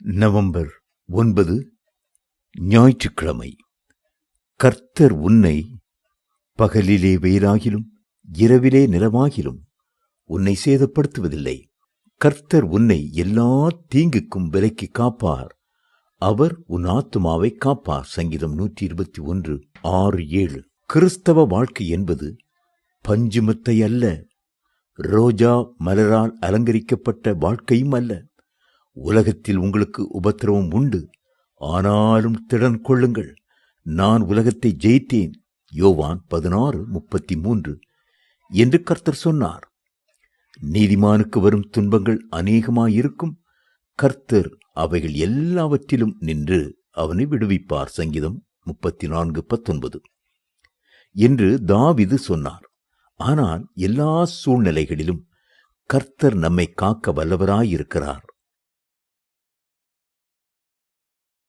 November 9 ஞாயிற்றுக்கிழமை. கர்த்தர் உன்னை பகலிலே வெயிலாகிலும் இரவிலே நிலவாகிலும் உன்னை சேதப்படுத்துவதில்லை. கர்த்தர் உன்னை எல்லா தீங்குக்கும் விலக்கி காப்பார். அவர் உன் ஆத்துமாவை காப்பார். சங்கீதம் 121:6-7. கிறிஸ்தவ வாழ்க்கை என்பது பஞ்சுமத்தை அல்ல, ரோஜா மலரால் அலங்கரிக்கப்பட்ட வாழ்க்கையும் அல்ல. உலகத்தில் உங்களுக்கு உபத்திரவம் உண்டு, ஆனாலும் திடன் கொள்ளுங்கள், நான் உலகத்தை ஜெயித்தேன். யோவான் 16:33 என்று கர்த்தர் சொன்னார். நீதிமானுக்கு வரும் துன்பங்கள் அநேகமாயிருக்கும், கர்த்தர் அவைகள் எல்லாவற்றிலும் நின்று அவனை விடுவிப்பார். சங்கீதம் 34:19 என்று தாவீது சொன்னார். ஆனால் எல்லா சூழ்நிலைகளிலும் கர்த்தர் நம்மை காக்க வல்லவராயிருக்கிறார்.